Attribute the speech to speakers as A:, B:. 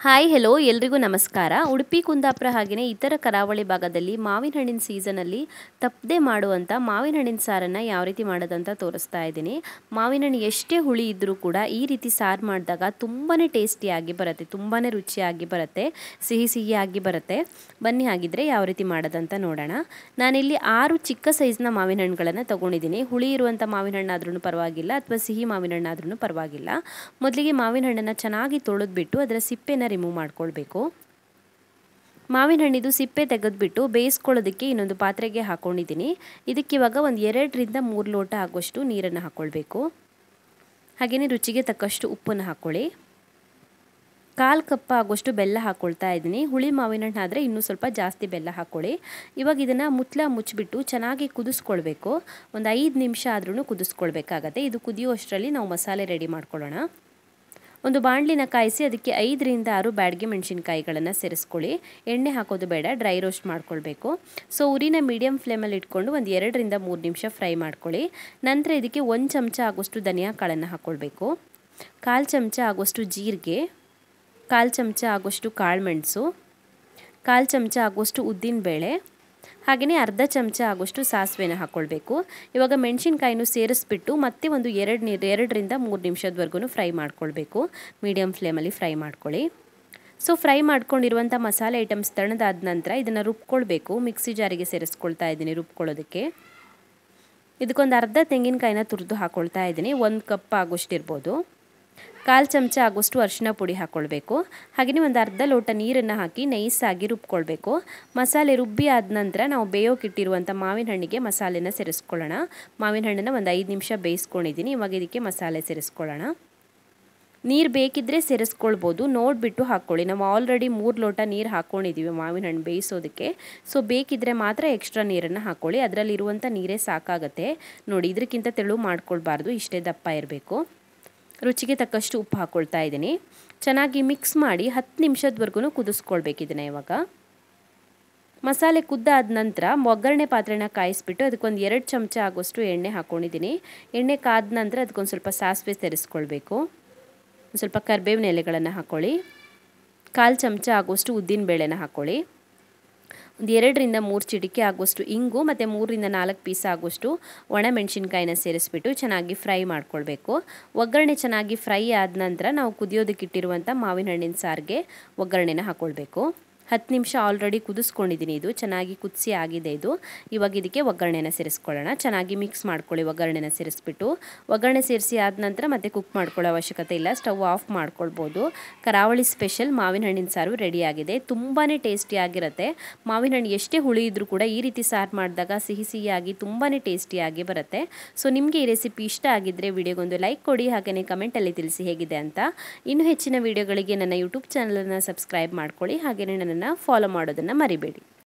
A: Hi hello ಎಲ್ರಿಗೂ ನಮಸ್ಕಾರ. ಉಡುಪಿ ಕುಂದಾಪುರ ಹಾಗೆಯೇ ಇತರ ಕರಾವಳಿ ಭಾಗದಲ್ಲಿ ಮಾವಿನ ಹಣ್ಣಿನ ಸೀಸನಲ್ಲಿ ತಪ್ಪದೆ ಮಾಡುವಂಥ ಮಾವಿನ ಹಣ್ಣಿನ ಸಾರನ್ನು ಯಾವ ರೀತಿ ಮಾಡೋದಂತ ತೋರಿಸ್ತಾ ಇದ್ದೀನಿ. ಮಾವಿನ ಹಣ್ಣು ಎಷ್ಟೇ ಹುಳಿ ಇದ್ದರೂ ಕೂಡ ಈ ರೀತಿ ಸಾರು ಮಾಡಿದಾಗ ತುಂಬಾ ಟೇಸ್ಟಿಯಾಗಿ ಬರುತ್ತೆ, ತುಂಬಾ ರುಚಿಯಾಗಿ ಬರುತ್ತೆ, ಸಿಹಿ ಸಿಹಿಯಾಗಿ ಬರುತ್ತೆ. ಬನ್ನಿ ಹಾಗಿದ್ರೆ ಯಾವ ರೀತಿ ಮಾಡೋದಂತ ನೋಡೋಣ. ನಾನಿಲ್ಲಿ 6 ಚಿಕ್ಕ ಸೈಜ್ನ ಮಾವಿನ ಹಣ್ಣುಗಳನ್ನು ತೊಗೊಂಡಿದ್ದೀನಿ. ಹುಳಿ ಇರುವಂಥ ಮಾವಿನ ಹಣ್ಣಾದ್ರೂ ಪರವಾಗಿಲ್ಲ ಅಥವಾ ಸಿಹಿ ಮಾವಿನ ಹಣ್ಣಾದ್ರೂ ಪರವಾಗಿಲ್ಲ. ಮೊದಲಿಗೆ ಮಾವಿನ ಹಣ್ಣನ್ನು ಚೆನ್ನಾಗಿ ತೊಳೆದ್ಬಿಟ್ಟು ಅದರ ಸಿಪ್ಪೆನ ರಿಮೂವ್ ಮಾಡ್ಕೊಳ್ಬೇಕು. ಮಾವಿನ ಹಣ್ಣಿದು ಸಿಪ್ಪೆ ತೆಗೆದುಬಿಟ್ಟು ಬೇಯಿಸ್ಕೊಳ್ಳೋದಕ್ಕೆ ಇನ್ನೊಂದು ಪಾತ್ರೆಗೆ ಹಾಕೊಂಡಿದ್ದೀನಿ. ಇದಕ್ಕೆ ಇವಾಗ ಒಂದು 2 ರಿಂದ 3 ಲೋಟ ಆಗುವಷ್ಟು ನೀರನ್ನು ಹಾಕ್ಕೊಳ್ಬೇಕು. ಹಾಗೆಯೇ ರುಚಿಗೆ ತಕ್ಕಷ್ಟು ಉಪ್ಪನ್ನು ಹಾಕ್ಕೊಳ್ಳಿ. 1/4 ಕಪ್ ಆಗುವಷ್ಟು ಬೆಲ್ಲ ಹಾಕ್ಕೊಳ್ತಾ ಇದ್ದೀನಿ. ಹುಳಿ ಮಾವಿನ ಹಣ್ಣು ಆದರೆ ಇನ್ನೂ ಸ್ವಲ್ಪ ಜಾಸ್ತಿ ಬೆಲ್ಲ ಹಾಕ್ಕೊಳ್ಳಿ. ಇವಾಗ ಇದನ್ನು ಮುಚ್ಚಿಬಿಟ್ಟು ಚೆನ್ನಾಗಿ ಕುದಿಸ್ಕೊಳ್ಬೇಕು. ಒಂದು 5 ನಿಮಿಷ ಆದ್ರೂ ಕುದಿಸ್ಕೊಳ್ಬೇಕಾಗತ್ತೆ. ಇದು ಕುದಿಯುವಷ್ಟರಲ್ಲಿ ನಾವು ಮಸಾಲೆ ರೆಡಿ ಮಾಡ್ಕೊಳ್ಳೋಣ. ಒಂದು ಬಾಣಲಿನ ಕಾಯಿಸಿ ಅದಕ್ಕೆ 5 ರಿಂದ 6 ಬ್ಯಾಡಗಿ ಮೆಣಸಿನಕಾಯಿಗಳನ್ನು ಸೇರಿಸ್ಕೊಳ್ಳಿ. ಎಣ್ಣೆ ಹಾಕೋದು ಬೇಡ, ಡ್ರೈ ರೋಸ್ಟ್ ಮಾಡ್ಕೊಳ್ಬೇಕು. ಸೊ ಉರಿನ ಮೀಡಿಯಂ ಫ್ಲೇಮಲ್ಲಿ ಇಟ್ಕೊಂಡು ಒಂದು 2 ರಿಂದ 3 ನಿಮಿಷ ಫ್ರೈ ಮಾಡ್ಕೊಳ್ಳಿ. ನಂತರ ಇದಕ್ಕೆ 1 ಚಮಚ ಆಗುವಷ್ಟು ಧನಿಯಾ ಕಾಳನ್ನು ಹಾಕ್ಕೊಳ್ಬೇಕು. 1/4 ಚಮಚ ಆಗುವಷ್ಟು ಜೀರಿಗೆ, 1/4 ಚಮಚ ಆಗುವಷ್ಟು ಕಾಳುಮೆಣಸು, 1/4 ಚಮಚ ಆಗುವಷ್ಟು ಉದ್ದಿನಬೇಳೆ, ಹಾಗೆಯೇ ಅರ್ಧ ಚಮಚ ಆಗುವಷ್ಟು ಸಾಸಿವೆನ ಹಾಕ್ಕೊಳ್ಬೇಕು. ಇವಾಗ ಮೆಣಸಿನಕಾಯಿನೂ ಸೇರಿಸ್ಬಿಟ್ಟು ಮತ್ತೆ ಒಂದು 2 ರಿಂದ 3 ನಿಮಿಷದವರೆಗೂ ಫ್ರೈ ಮಾಡ್ಕೊಳ್ಬೇಕು. ಮೀಡಿಯಂ ಫ್ಲೇಮಲ್ಲಿ ಫ್ರೈ ಮಾಡ್ಕೊಳ್ಳಿ. ಸೊ ಫ್ರೈ ಮಾಡ್ಕೊಂಡಿರುವಂಥ ಮಸಾಲೆ ಐಟಮ್ಸ್ ತಣ್ಣದಾದ ನಂತರ ಇದನ್ನು ರುಬ್ಕೊಳ್ಬೇಕು. ಮಿಕ್ಸಿ ಜಾರಿಗೆ ಸೇರಿಸ್ಕೊಳ್ತಾ ಇದ್ದೀನಿ ರುಬ್ಕೊಳ್ಳೋದಕ್ಕೆ. ಇದಕ್ಕೊಂದು ಅರ್ಧ ತೆಂಗಿನಕಾಯಿನ ತುರಿದು ಹಾಕ್ಕೊಳ್ತಾ ಇದ್ದೀನಿ. 1 ಕಪ್ ಆಗುವಷ್ಟು ಇರ್ಬೋದು. 1/4 ಚಮಚ ಆಗುವಷ್ಟು ಅರಿಶಿನ ಪುಡಿ ಹಾಕ್ಕೊಳ್ಬೇಕು. ಹಾಗೆಯೇ ಒಂದು ಅರ್ಧ ಲೋಟ ನೀರನ್ನು ಹಾಕಿ ನೈಸಾಗಿ ರುಬ್ಕೊಳ್ಬೇಕು. ಮಸಾಲೆ ರುಬ್ಬಿ ಆದ ನಂತರ ನಾವು ಬೇಯೋಕ್ಕಿಟ್ಟಿರುವಂಥ ಮಾವಿನ ಹಣ್ಣಿಗೆ ಮಸಾಲೆನ ಸೇರಿಸ್ಕೊಳ್ಳೋಣ. ಮಾವಿನ ಹಣ್ಣನ್ನು ಒಂದು 5 ನಿಮಿಷ ಬೇಯಿಸ್ಕೊಂಡಿದ್ದೀನಿ. ಇವಾಗ ಇದಕ್ಕೆ ಮಸಾಲೆ ಸೇರಿಸ್ಕೊಳ್ಳೋಣ. ನೀರು ಬೇಕಿದ್ದರೆ ಸೇರಿಸ್ಕೊಳ್ಬೋದು, ನೋಡಿಬಿಟ್ಟು ಹಾಕ್ಕೊಳ್ಳಿ. ನಾವು ಆಲ್ರೆಡಿ 3 ಲೋಟ ನೀರು ಹಾಕ್ಕೊಂಡಿದ್ದೀವಿ ಮಾವಿನ ಹಣ್ಣು ಬೇಯಿಸೋದಕ್ಕೆ. ಸೊ ಬೇಕಿದ್ದರೆ ಮಾತ್ರ ಎಕ್ಸ್ಟ್ರಾ ನೀರನ್ನು ಹಾಕ್ಕೊಳ್ಳಿ. ಅದರಲ್ಲಿರುವಂಥ ನೀರೇ ಸಾಕಾಗತ್ತೆ. ನೋಡಿ, ಇದಕ್ಕಿಂತ ತೆಳು ಮಾಡ್ಕೊಳ್ಬಾರ್ದು, ಇಷ್ಟೇ ದಪ್ಪ ಇರಬೇಕು. ರುಚಿಗೆ ತಕ್ಕಷ್ಟು ಉಪ್ಪು ಹಾಕ್ಕೊಳ್ತಾ ಇದ್ದೀನಿ. ಚೆನ್ನಾಗಿ ಮಿಕ್ಸ್ ಮಾಡಿ 10 ನಿಮಿಷದವರೆಗೂ ಕುದಿಸ್ಕೊಳ್ಬೇಕು ಇದನ್ನು. ಇವಾಗ ಮಸಾಲೆ ಕುದ್ದಾದ ನಂತರ ಒಗ್ಗರಣೆ ಪಾತ್ರೆನ ಕಾಯಿಸ್ಬಿಟ್ಟು ಅದಕ್ಕೊಂದು 2 ಚಮಚ ಆಗುವಷ್ಟು ಎಣ್ಣೆ ಹಾಕ್ಕೊಂಡಿದ್ದೀನಿ. ಎಣ್ಣೆ ಕಾದ ನಂತರ ಅದಕ್ಕೊಂದು ಸ್ವಲ್ಪ ಸಾಸಿವೆ ಸೇರಿಸ್ಕೊಳ್ಬೇಕು. ಒಂದು ಸ್ವಲ್ಪ ಕರಿಬೇವಿನ ಎಲೆಗಳನ್ನು ಹಾಕ್ಕೊಳ್ಳಿ. 1/4 ಚಮಚ ಆಗುವಷ್ಟು ಉದ್ದಿನಬೇಳೆನ ಹಾಕ್ಕೊಳ್ಳಿ. ಒಂದು 2 ರಿಂದ 3 ಚಿಟಿಕೆ ಆಗುವಷ್ಟು ಇಂಗು ಮತ್ತು 3 ರಿಂದ 4 ಪೀಸ್ ಆಗುವಷ್ಟು ಒಣ ಮೆಣಸಿನಕಾಯಿನ ಸೇರಿಸ್ಬಿಟ್ಟು ಚೆನ್ನಾಗಿ ಫ್ರೈ ಮಾಡ್ಕೊಳ್ಬೇಕು. ಒಗ್ಗರಣೆ ಚೆನ್ನಾಗಿ ಫ್ರೈ ಆದ ನಂತರ ನಾವು ಕುದಿಯೋದಕ್ಕಿಟ್ಟಿರುವಂಥ ಮಾವಿನ ಹಣ್ಣಿನ ಸಾರಿಗೆ ಒಗ್ಗರಣೆನ ಹಾಕ್ಕೊಳ್ಬೇಕು. 10 ನಿಮಿಷ ಆಲ್ರೆಡಿ ಕುದಿಸ್ಕೊಂಡಿದ್ದೀನಿ. ಇದು ಚೆನ್ನಾಗಿ ಕುದಿಸಿ ಆಗಿದೆ. ಇದು ಇವಾಗ ಇದಕ್ಕೆ ಒಗ್ಗರಣೆನ ಸೇರಿಸ್ಕೊಳ್ಳೋಣ. ಚೆನ್ನಾಗಿ ಮಿಕ್ಸ್ ಮಾಡ್ಕೊಳ್ಳಿ. ಒಗ್ಗರಣೆನ ಸೇರಿಸ್ಬಿಟ್ಟು ಒಗ್ಗರಣೆ ಸೇರಿಸಿ ಆದ ನಂತರ ಮತ್ತೆ ಕುಕ್ ಮಾಡ್ಕೊಳ್ಳೋ ಅವಶ್ಯಕತೆ ಇಲ್ಲ, ಸ್ಟವ್ ಆಫ್ ಮಾಡ್ಕೊಳ್ಬೋದು. ಕರಾವಳಿ ಸ್ಪೆಷಲ್ ಮಾವಿನ ಹಣ್ಣಿನ ಸಾರು ರೆಡಿಯಾಗಿದೆ. ತುಂಬಾ ಟೇಸ್ಟಿಯಾಗಿರುತ್ತೆ. ಮಾವಿನ ಹಣ್ಣು ಎಷ್ಟೇ ಹುಳಿ ಇದ್ದರೂ ಕೂಡ ಈ ರೀತಿ ಸಾರು ಮಾಡಿದಾಗ ಸಿಹಿ ಸಿಹಿಯಾಗಿ ತುಂಬಾ ಟೇಸ್ಟಿಯಾಗಿ ಬರುತ್ತೆ. ಸೊ ನಿಮಗೆ ಈ ರೆಸಿಪಿ ಇಷ್ಟ ಆಗಿದ್ದರೆ ವಿಡಿಯೋಗೊಂದು ಲೈಕ್ ಕೊಡಿ, ಹಾಗೆಯೇ ಕಮೆಂಟಲ್ಲಿ ತಿಳಿಸಿ ಹೇಗಿದೆ ಅಂತ. ಇನ್ನೂ ಹೆಚ್ಚಿನ ವಿಡಿಯೋಗಳಿಗೆ ನನ್ನ ಯೂಟ್ಯೂಬ್ ಚಾನಲನ್ನು ಸಬ್ಸ್ಕ್ರೈಬ್ ಮಾಡ್ಕೊಳ್ಳಿ, ಹಾಗೆಯೇ ನನ್ನನ್ನು ಫಾಲೋ ಮಾಡೋದನ್ನು ಮರಿಬೇಡಿ.